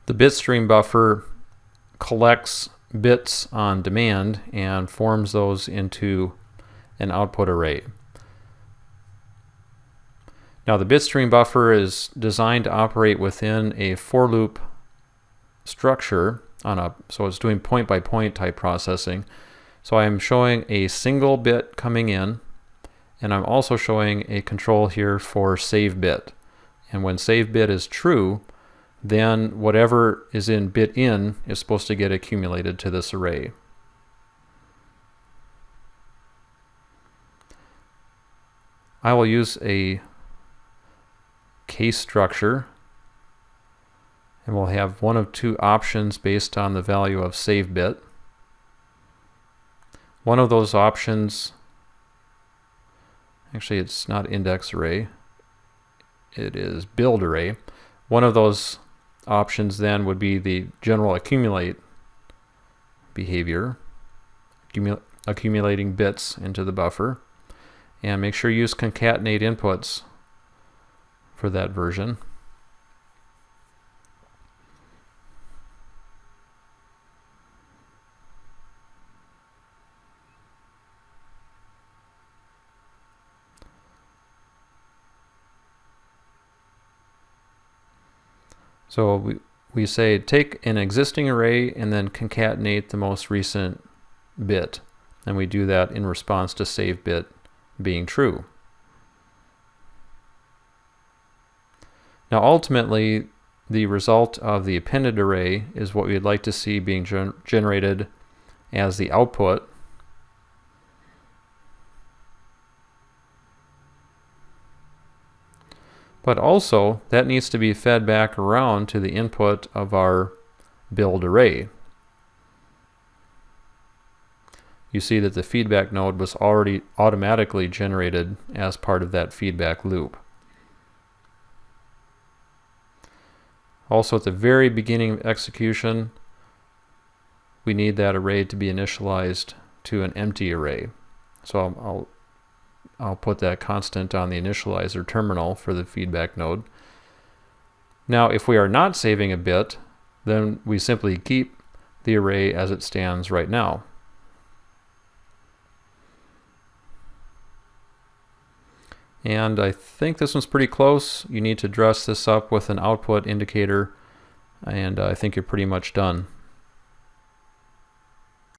The Bitstream buffer collects bits on demand and forms those into an output array. Now the Bitstream buffer is designed to operate within a for loop structure so it's doing point by point type processing. So I'm showing a single bit coming in, and I'm also showing a control here for save bit. And when save bit is true, then whatever is in bit in is supposed to get accumulated to this array. I will use a case structure, and we'll have one of two options based on the value of save bit. One of those options, actually it's not index array, it is build array. One of those options then would be the general accumulate behavior, accumulating bits into the buffer. And make sure you use concatenate inputs for that version. So we say take an existing array and then concatenate the most recent bit. And we do that in response to save bit being true. Now ultimately, the result of the appended array is what we'd like to see being generated as the output. But also, that needs to be fed back around to the input of our build array. You see that the feedback node was already automatically generated as part of that feedback loop. Also, at the very beginning of execution, we need that array to be initialized to an empty array. So I'll put that constant on the initializer terminal for the feedback node. Now, if we are not saving a bit, then we simply keep the array as it stands right now. And I think this one's pretty close. You need to dress this up with an output indicator, and I think you're pretty much done.